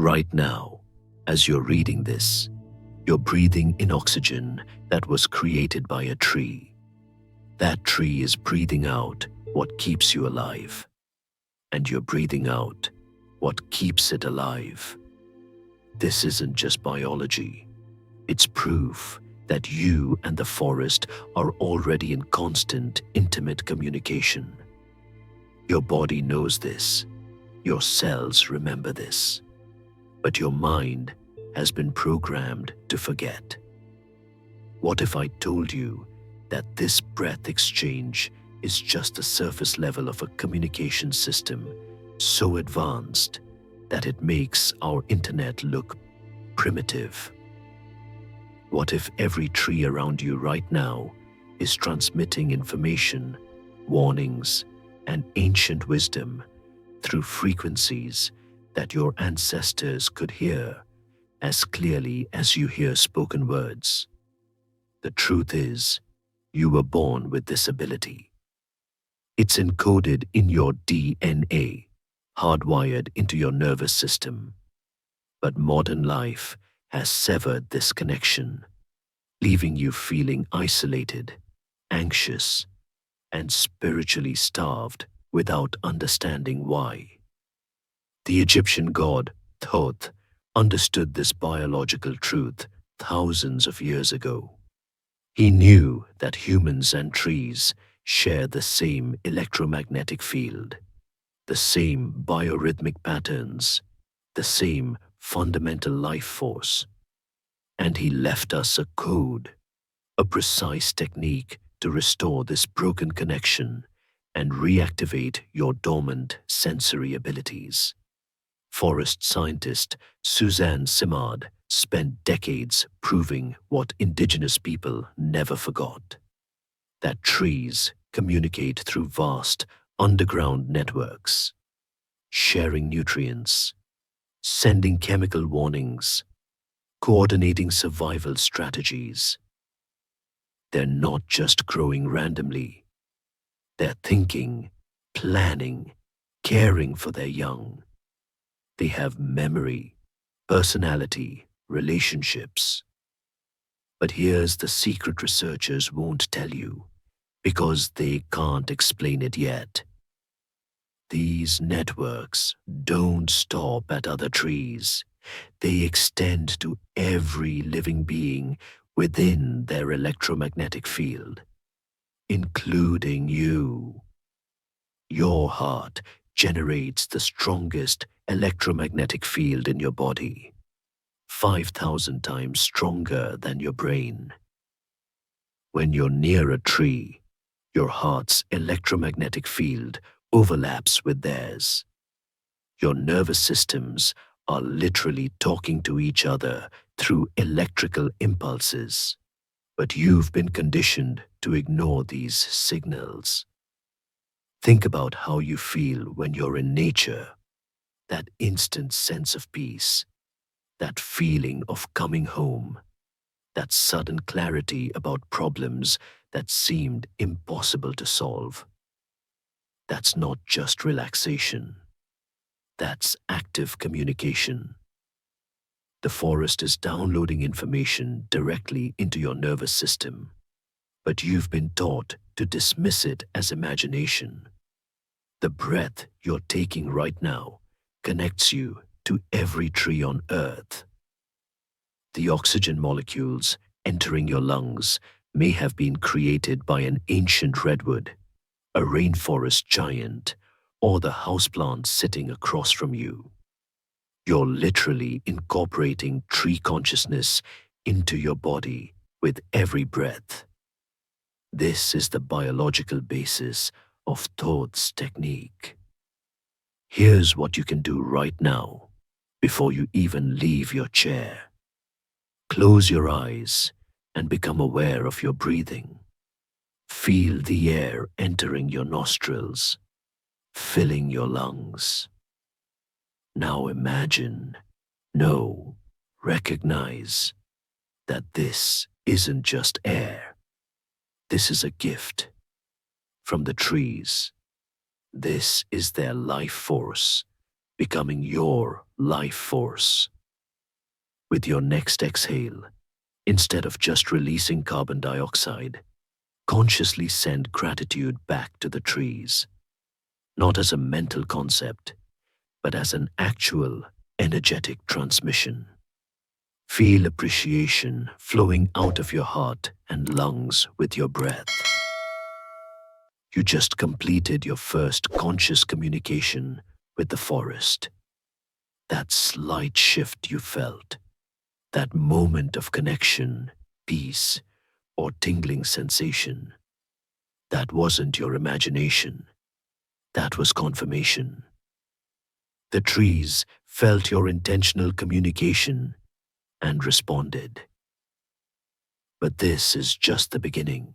Right now, as you're reading this, you're breathing in oxygen that was created by a tree. That tree is breathing out what keeps you alive, and you're breathing out what keeps it alive. This isn't just biology. It's proof that you and the forest are already in constant, intimate communication. Your body knows this. Your cells remember this. But your mind has been programmed to forget. What if I told you that this breath exchange is just the surface level of a communication system so advanced that it makes our internet look primitive? What if every tree around you right now is transmitting information, warnings, and ancient wisdom through frequencies that your ancestors could hear as clearly as you hear spoken words? The truth is, you were born with this ability. It's encoded in your DNA, hardwired into your nervous system. But modern life has severed this connection, leaving you feeling isolated, anxious, and spiritually starved without understanding why. The Egyptian god Thoth understood this biological truth thousands of years ago. He knew that humans and trees share the same electromagnetic field, the same biorhythmic patterns, the same fundamental life force. And he left us a code, a precise technique to restore this broken connection and reactivate your dormant sensory abilities. Forest scientist Suzanne Simard spent decades proving what indigenous people never forgot: that trees communicate through vast underground networks, sharing nutrients, sending chemical warnings, coordinating survival strategies. They're not just growing randomly. They're thinking, planning, caring for their young. They have memory, personality, relationships. But here's the secret researchers won't tell you, because they can't explain it yet. These networks don't stop at other trees. They extend to every living being within their electromagnetic field, including you. Your heart generates the strongest electromagnetic field in your body, 5,000 times stronger than your brain. When you're near a tree, your heart's electromagnetic field overlaps with theirs. Your nervous systems are literally talking to each other through electrical impulses, but you've been conditioned to ignore these signals. Think about how you feel when you're in nature, that instant sense of peace, that feeling of coming home, that sudden clarity about problems that seemed impossible to solve. That's not just relaxation. That's active communication. The forest is downloading information directly into your nervous system, but you've been taught to dismiss it as imagination. The breath you're taking right now connects you to every tree on Earth. The oxygen molecules entering your lungs may have been created by an ancient redwood, a rainforest giant, or the houseplant sitting across from you. You're literally incorporating tree consciousness into your body with every breath. This is the biological basis of Thoth's technique. Here's what you can do right now, before you even leave your chair. Close your eyes and become aware of your breathing. Feel the air entering your nostrils, filling your lungs. Now imagine, know, recognize that this isn't just air. This is a gift from the trees. This is their life force, becoming your life force. With your next exhale, instead of just releasing carbon dioxide, consciously send gratitude back to the trees, not as a mental concept, but as an actual energetic transmission. Feel appreciation flowing out of your heart and lungs with your breath. You just completed your first conscious communication with the forest. That slight shift you felt, that moment of connection, peace, or tingling sensation, that wasn't your imagination. That was confirmation. The trees felt your intentional communication and responded. But this is just the beginning.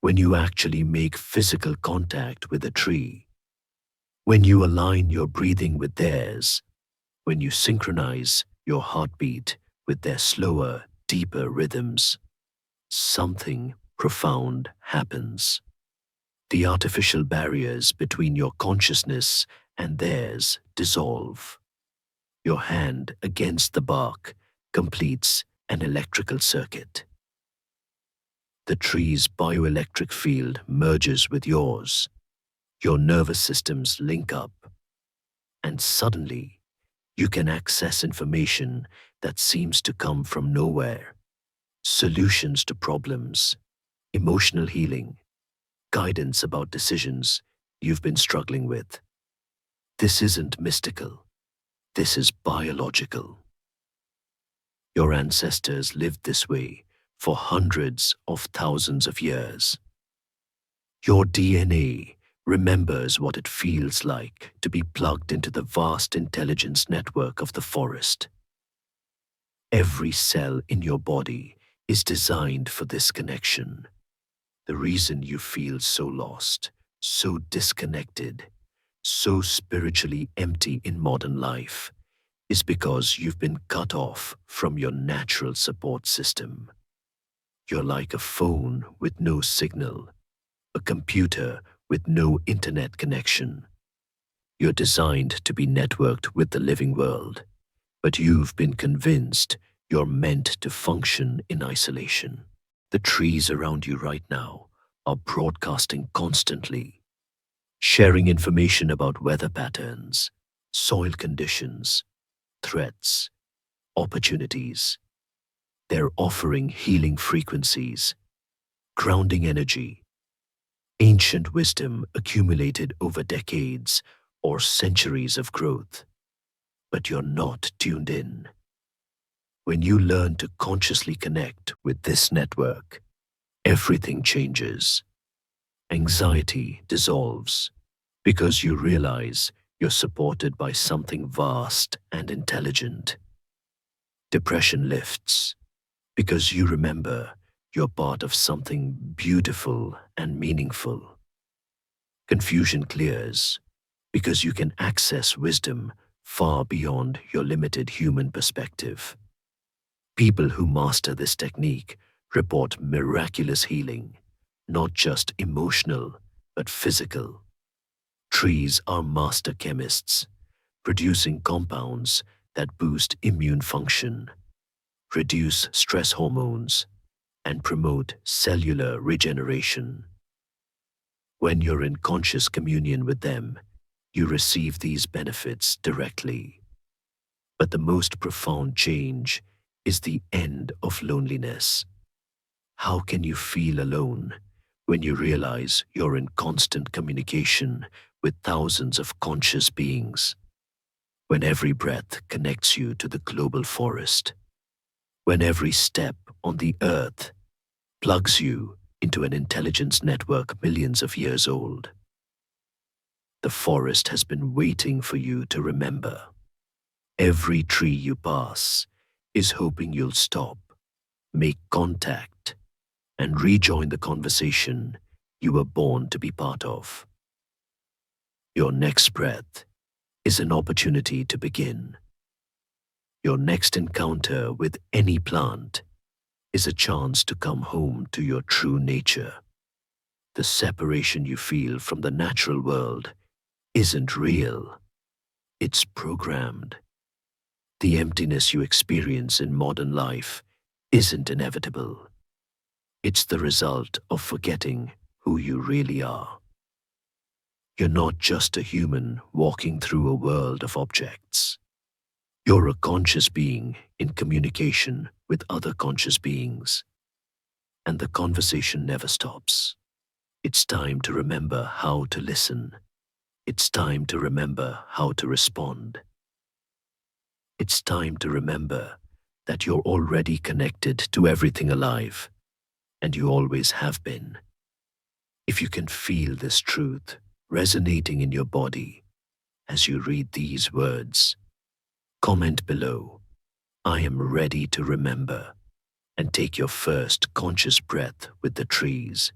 When you actually make physical contact with a tree, when you align your breathing with theirs, when you synchronize your heartbeat with their slower, deeper rhythms, something profound happens. The artificial barriers between your consciousness and theirs dissolve. Your hand against the bark completes an electrical circuit. The tree's bioelectric field merges with yours. Your nervous systems link up, and suddenly you can access information that seems to come from nowhere. Solutions to problems, emotional healing, guidance about decisions you've been struggling with. This isn't mystical. This is biological. Your ancestors lived this way for hundreds of thousands of years. Your DNA remembers what it feels like to be plugged into the vast intelligence network of the forest. Every cell in your body is designed for this connection. The reason you feel so lost, so disconnected, so spiritually empty in modern life is because you've been cut off from your natural support system. You're like a phone with no signal, a computer with no internet connection. You're designed to be networked with the living world, but you've been convinced you're meant to function in isolation. The trees around you right now are broadcasting constantly, sharing information about weather patterns, soil conditions, threats, opportunities. They're offering healing frequencies, grounding energy, ancient wisdom accumulated over decades or centuries of growth. But you're not tuned in. When you learn to consciously connect with this network, everything changes. Anxiety dissolves because you realize you're supported by something vast and intelligent. Depression lifts because you remember you're part of something beautiful and meaningful. Confusion clears because you can access wisdom far beyond your limited human perspective. People who master this technique report miraculous healing, not just emotional, but physical. Trees are master chemists, producing compounds that boost immune function, reduce stress hormones, and promote cellular regeneration. When you're in conscious communion with them, you receive these benefits directly. But the most profound change is the end of loneliness. How can you feel alone when you realize you're in constant communication with thousands of conscious beings? When every breath connects you to the global forest, when every step on the earth plugs you into an intelligence network millions of years old. The forest has been waiting for you to remember. Every tree you pass is hoping you'll stop, make contact, and rejoin the conversation you were born to be part of. Your next breath is an opportunity to begin. Your next encounter with any plant is a chance to come home to your true nature. The separation you feel from the natural world isn't real. It's programmed. The emptiness you experience in modern life isn't inevitable. It's the result of forgetting who you really are. You're not just a human walking through a world of objects. You're a conscious being in communication with other conscious beings. And the conversation never stops. It's time to remember how to listen. It's time to remember how to respond. It's time to remember that you're already connected to everything alive, and you always have been. If you can feel this truth resonating in your body as you read these words, comment below, "I am ready to remember," and take your first conscious breath with the trees.